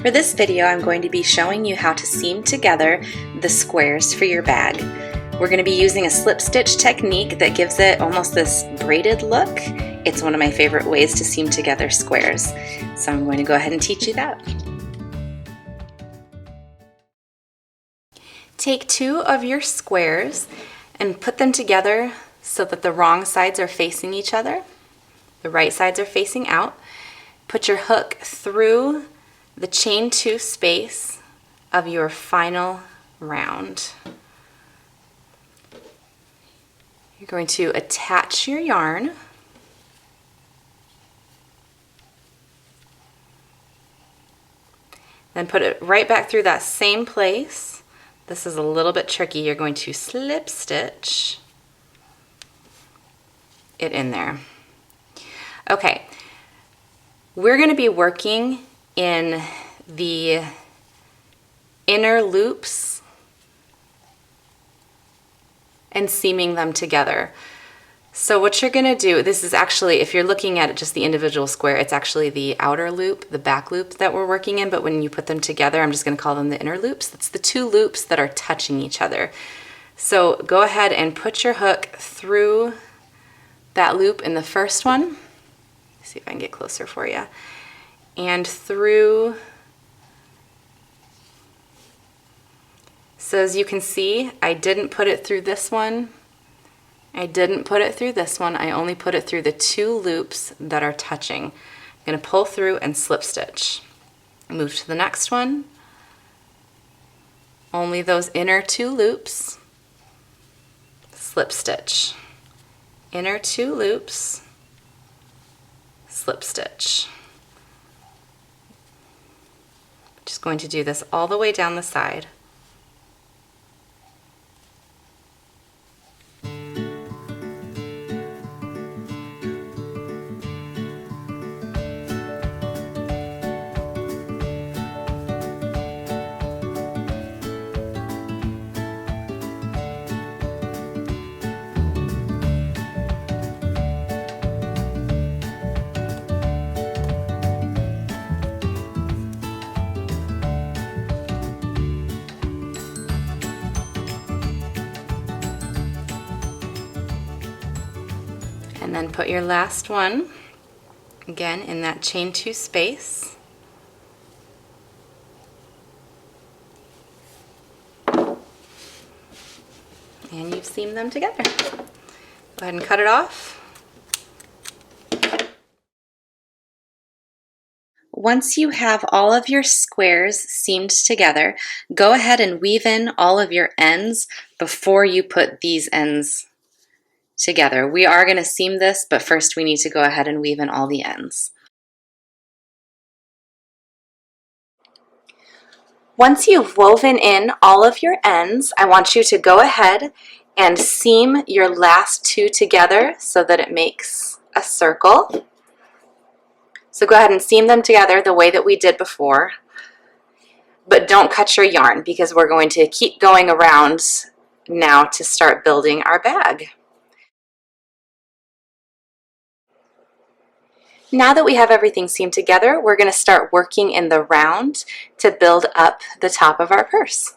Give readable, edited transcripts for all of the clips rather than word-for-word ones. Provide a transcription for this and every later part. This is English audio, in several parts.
For this video, I'm going to be showing you how to seam together the squares for your bag. We're going to be using a slip stitch technique that gives it almost this braided look. It's one of my favorite ways to seam together squares. So I'm going to go ahead and teach you that. Take two of your squares and put them together so that the wrong sides are facing each other. The right sides are facing out. Put your hook through the chain 2 space of your final round. You're going to attach your yarn. Then put it right back through that same place. This is a little bit tricky. You're going to slip stitch it in there. Okay, we're going to be working in the inner loops and seaming them together. So what you're going to do, this is actually, if you're looking at it just the individual square, it's actually the outer loop, the back loop that we're working in, but when you put them together, I'm just going to call them the inner loops. That's the two loops that are touching each other. So go ahead and put your hook through that loop in the first one. Let's see if I can get closer for you. And through. So as you can see, I didn't put it through this one. I didn't put it through this one. I only put it through the two loops that are touching. I'm going to pull through and slip stitch. Move to the next one. Only those inner two loops. Slip stitch. Inner two loops. Slip stitch. Just going to do this all the way down the side. And then put your last one, again, in that chain 2 space. And you've seamed them together. Go ahead and cut it off. Once you have all of your squares seamed together, go ahead and weave in all of your ends before you put these ends together. We are going to seam this, but first we need to go ahead and weave in all the ends. Once you've woven in all of your ends, I want you to go ahead and seam your last two together so that it makes a circle. So go ahead and seam them together the way that we did before, but don't cut your yarn because we're going to keep going around now to start building our bag. Now that we have everything seamed together, we're going to start working in the round to build up the top of our purse.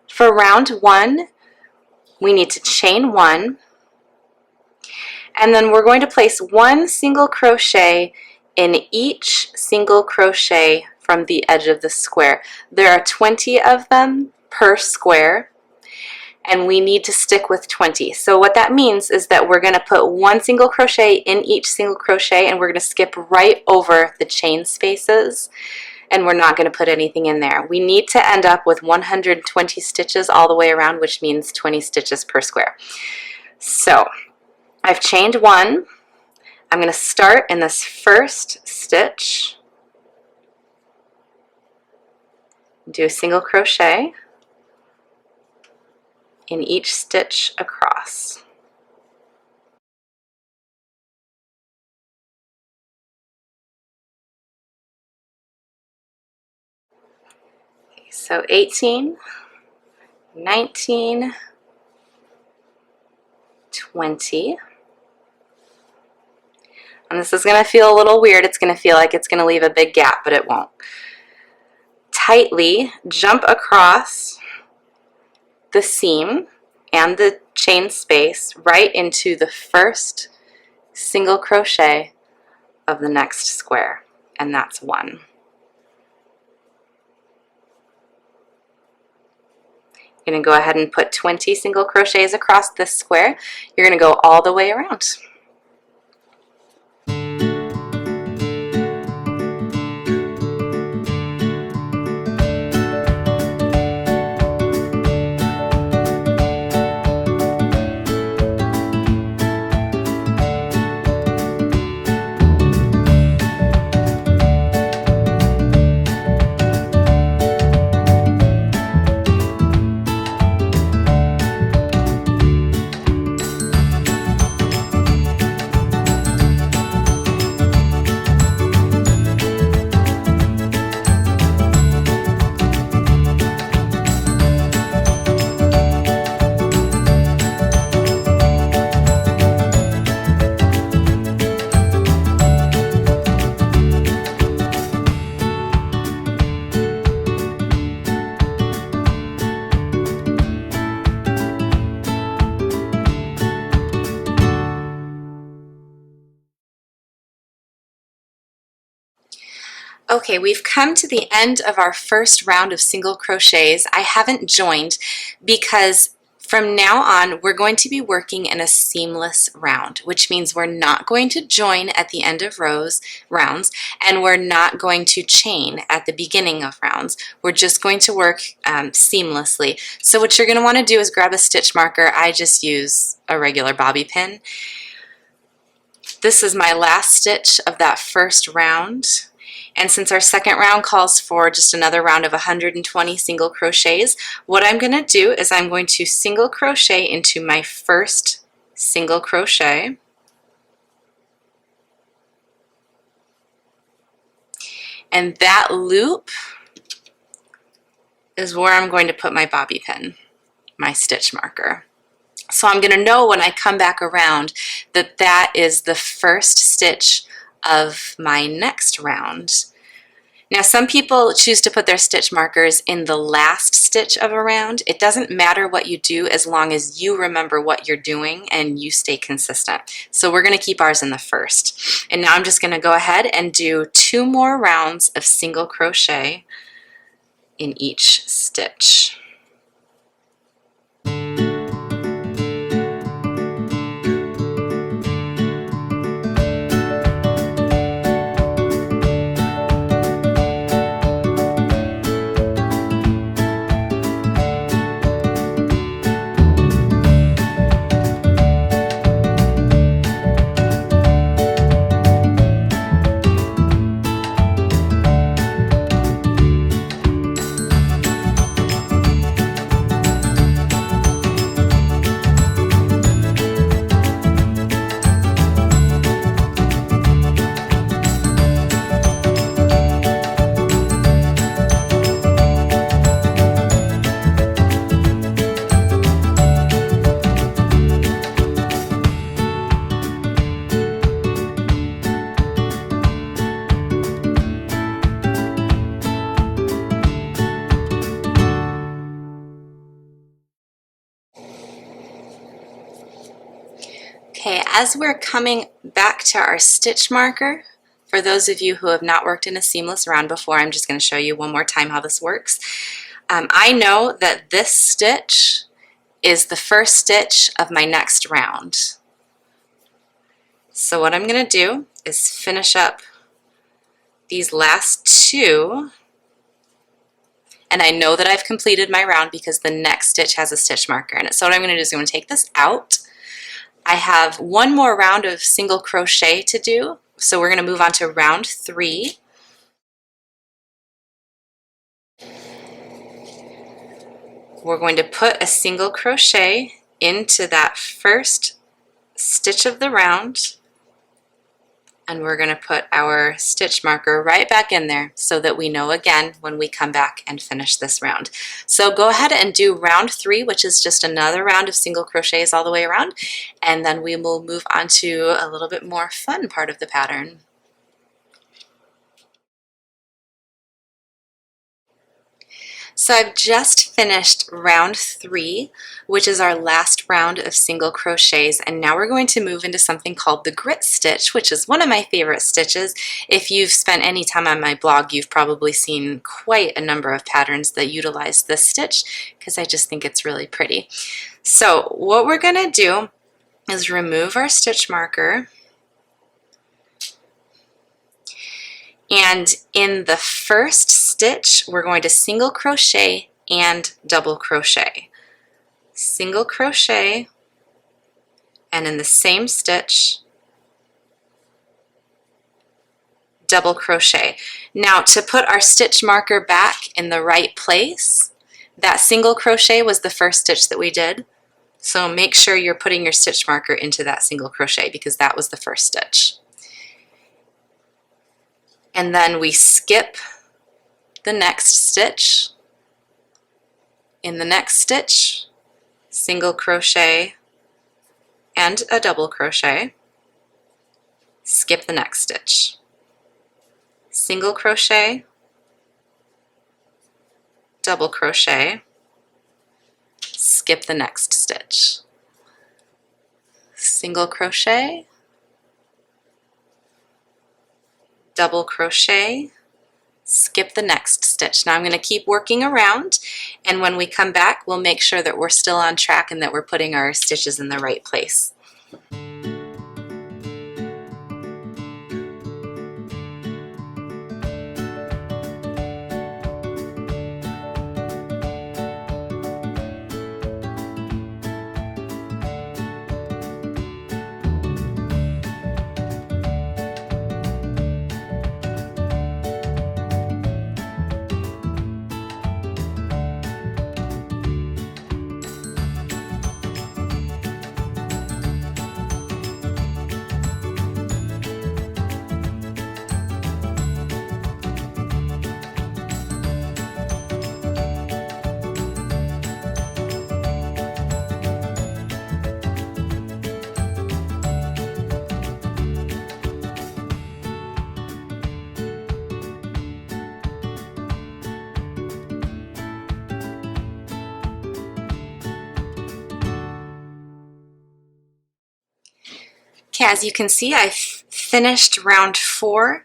For round 1, we need to chain 1, and then we're going to place 1 single crochet in each single crochet from the edge of the square. There are 20 of them per square, and we need to stick with 20. So what that means is that we're going to put 1 single crochet in each single crochet, and we're going to skip right over the chain spaces, and we're not going to put anything in there. We need to end up with 120 stitches all the way around, which means 20 stitches per square. So I've chained 1. I'm going to start in this first stitch, do a single crochet in each stitch across. Okay, so 18, 19, 20, And this is going to feel a little weird. It's going to feel like it's going to leave a big gap, but it won't. tightly jump across the seam and the chain space right into the first single crochet of the next square, and that's 1. You're going to go ahead and put 20 single crochets across this square. You're going to go all the way around. Okay, we've come to the end of our first round of single crochets. I haven't joined because from now on we're going to be working in a seamless round, which means we're not going to join at the end of rounds, and we're not going to chain at the beginning of rounds. We're just going to work seamlessly. So what you're going to want to do is grab a stitch marker. I just use a regular bobby pin. This is my last stitch of that first round. And since our second round calls for just another round of 120 single crochets, what I'm going to do is I'm going to single crochet into my first single crochet. And that loop is where I'm going to put my bobby pin, my stitch marker. So I'm going to know when I come back around that that is the first stitch of my next round. Now some people choose to put their stitch markers in the last stitch of a round. It doesn't matter what you do as long as you remember what you're doing and you stay consistent. So we're going to keep ours in the first. And now I'm just going to go ahead and do 2 more rounds of single crochet in each stitch. Okay, as we're coming back to our stitch marker, for those of you who have not worked in a seamless round before, I'm just going to show you one more time how this works. I know that this stitch is the first stitch of my next round. So what I'm going to do is finish up these last 2, and I know that I've completed my round because the next stitch has a stitch marker in it. So what I'm going to do is I'm going to take this out. I have 1 more round of single crochet to do, so we're going to move on to round 3. We're going to put a single crochet into that first stitch of the round, and we're going to put our stitch marker right back in there so that we know again when we come back and finish this round. So go ahead and do round 3, which is just another round of single crochets all the way around, and then we will move on to a little bit more fun part of the pattern. So I've just finished round 3, which is our last round of single crochets, and now we're going to move into something called the grit stitch, which is one of my favorite stitches. If you've spent any time on my blog, you've probably seen quite a number of patterns that utilize this stitch because I just think it's really pretty. So what we're going to do is remove our stitch marker, and in the first stitch we're going to single crochet and double crochet. Single crochet, and in the same stitch double crochet. Now to put our stitch marker back in the right place, that single crochet was the first stitch that we did, so make sure you're putting your stitch marker into that single crochet because that was the first stitch. And then we skip the next stitch. In the next stitch, single crochet and a double crochet. Skip the next stitch. Single crochet, double crochet, skip the next stitch. Single crochet, double crochet, skip the next stitch. Now I'm going to keep working around, and when we come back we'll make sure that we're still on track and that we're putting our stitches in the right place. Okay, as you can see, I finished round 4.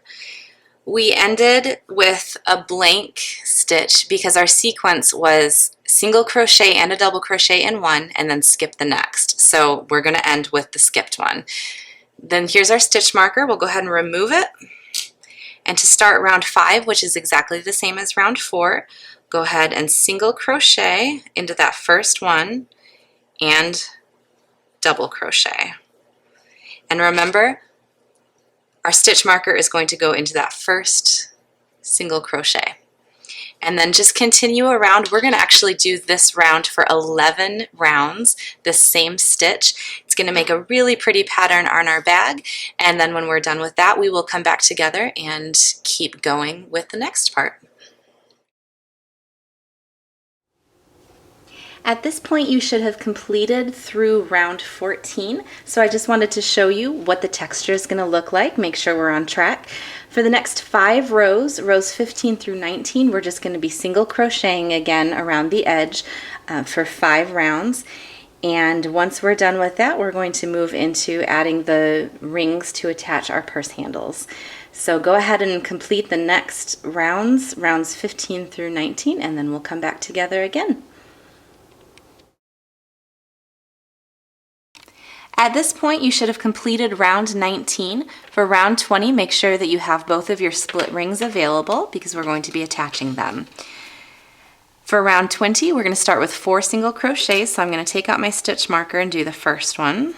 We ended with a blank stitch because our sequence was single crochet and a double crochet in one and then skip the next. So we're going to end with the skipped one. Then here's our stitch marker. We'll go ahead and remove it. And to start round 5, which is exactly the same as round 4, go ahead and single crochet into that first one and double crochet. And remember, our stitch marker is going to go into that first single crochet. And then just continue around. We're going to actually do this round for 11 rounds, this same stitch. It's going to make a really pretty pattern on our bag. And then when we're done with that, we will come back together and keep going with the next part. At this point, you should have completed through round 14, so I just wanted to show you what the texture is going to look like, make sure we're on track. For the next 5 rows, rows 15 through 19, we're just going to be single crocheting again around the edge for 5 rounds. And once we're done with that, we're going to move into adding the rings to attach our purse handles. So go ahead and complete the next rounds 15 through 19, and then we'll come back together again. At this point, you should have completed round 19. For round 20, make sure that you have both of your split rings available because we're going to be attaching them. For round 20, we're going to start with 4 single crochets, so I'm going to take out my stitch marker and do the first one.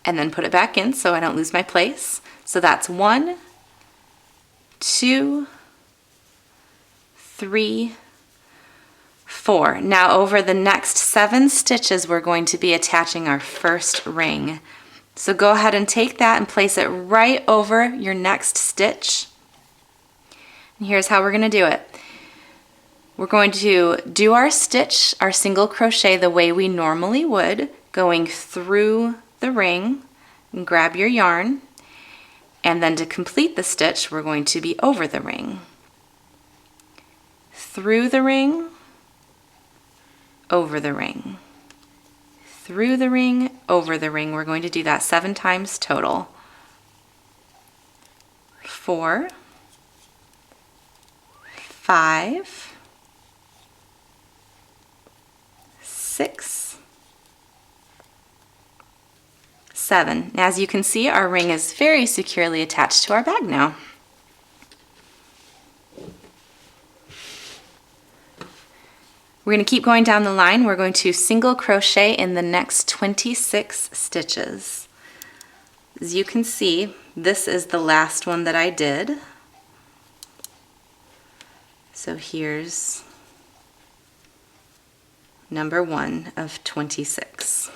And then put it back in so I don't lose my place. So that's 1, 2, 3, 4. Now over the next 7 stitches we're going to be attaching our first ring. So go ahead and take that and place it right over your next stitch. And here's how we're going to do it. We're going to do our stitch, our single crochet, the way we normally would, going through the ring, and grab your yarn, and then to complete the stitch we're going to be over the ring. through the ring, over the ring, through the ring, over the ring. We're going to do that 7 times total. 4, 5, 6, 7. As you can see, our ring is very securely attached to our bag now. We're going to keep going down the line. We're going to single crochet in the next 26 stitches. As you can see, this is the last one that I did. So here's number 1 of 26.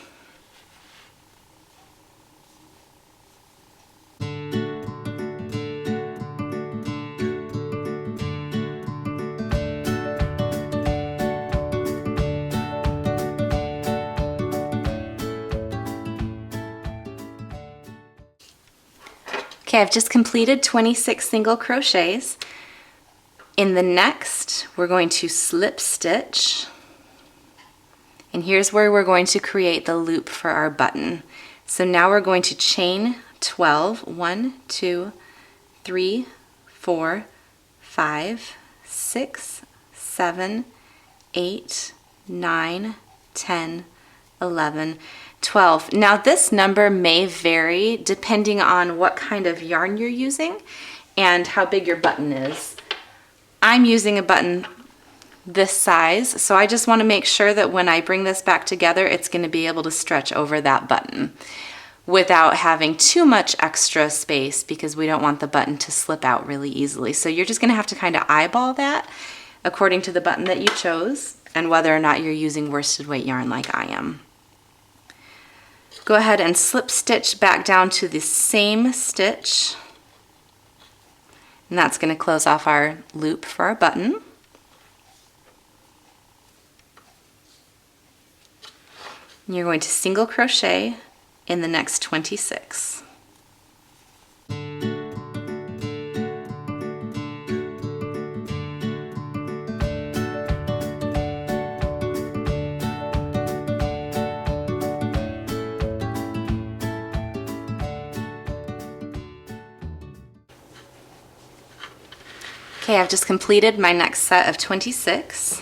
Okay, I've just completed 26 single crochets. In the next, we're going to slip stitch. And here's where we're going to create the loop for our button. So now we're going to chain 12. 1, 2, 3, 4, 5, 6, 7, 8, 9, 10, 11, 12. Now this number may vary depending on what kind of yarn you're using and how big your button is. I'm using a button this size, so I just want to make sure that when I bring this back together, it's going to be able to stretch over that button without having too much extra space, because we don't want the button to slip out really easily. So you're just going to have to kind of eyeball that according to the button that you chose and whether or not you're using worsted weight yarn like I am. Go ahead and slip stitch back down to the same stitch, and that's going to close off our loop for our button. And you're going to single crochet in the next 26. Okay, I've just completed my next set of 26.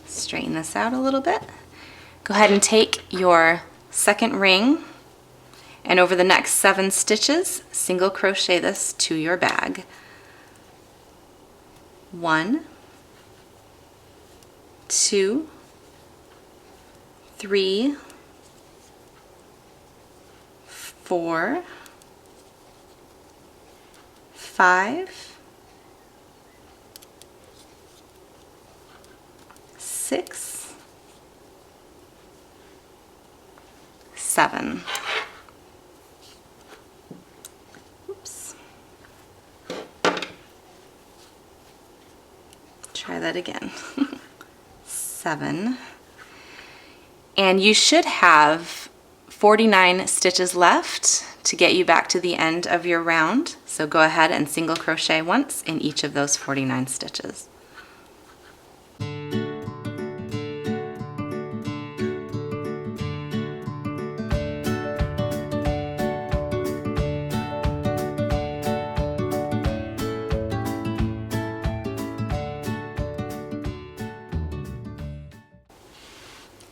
Straighten this out a little bit. Go ahead and take your second ring, and over the next 7 stitches, single crochet this to your bag. 1, 2, 3, 4, 5, 6, 7. Oops. Try that again. 7. And you should have 49 stitches left to get you back to the end of your round. So go ahead and single crochet once in each of those 49 stitches.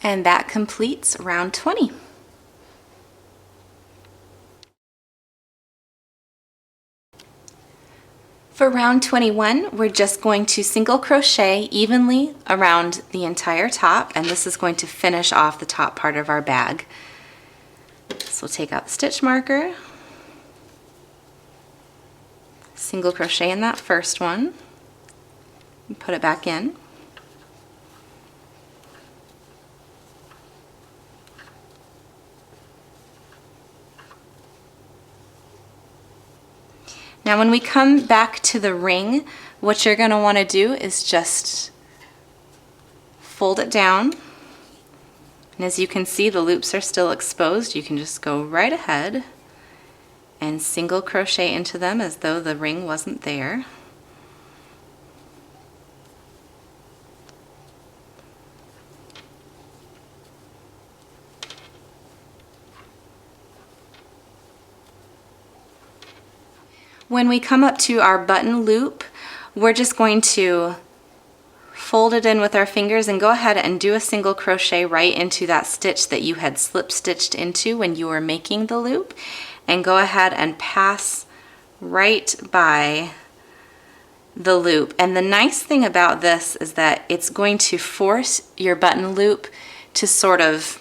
And that completes round 20. For round 21, we're just going to single crochet evenly around the entire top, and this is going to finish off the top part of our bag. So we'll take out the stitch marker, single crochet in that first one, and put it back in. Now when we come back to the ring, what you're going to want to do is just fold it down. And as you can see, the loops are still exposed. You can just go right ahead and single crochet into them as though the ring wasn't there. When we come up to our button loop, we're just going to fold it in with our fingers and go ahead and do a single crochet right into that stitch that you had slip stitched into when you were making the loop, and go ahead and pass right by the loop. And the nice thing about this is that it's going to force your button loop to sort of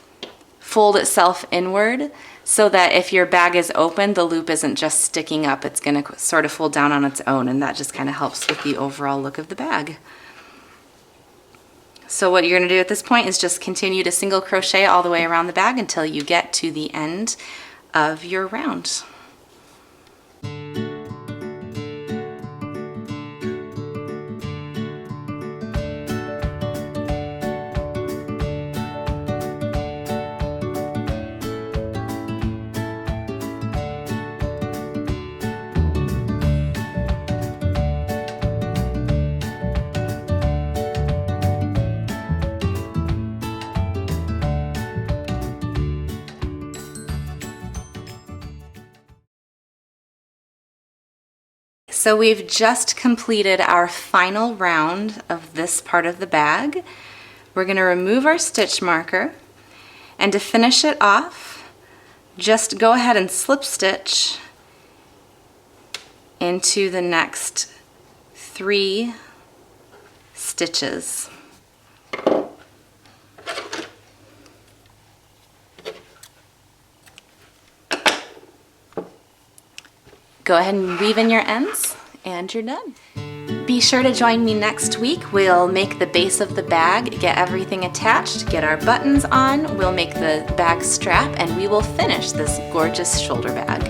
fold itself inward, so that if your bag is open, the loop isn't just sticking up, it's going to sort of fold down on its own, and that just kind of helps with the overall look of the bag. So what you're going to do at this point is just continue to single crochet all the way around the bag until you get to the end of your round. So we've just completed our final round of this part of the bag. We're going to remove our stitch marker, and to finish it off, just go ahead and slip stitch into the next 3 stitches. Go ahead and weave in your ends, and you're done. Be sure to join me next week. We'll make the base of the bag, get everything attached, get our buttons on, we'll make the bag strap, and we will finish this gorgeous shoulder bag.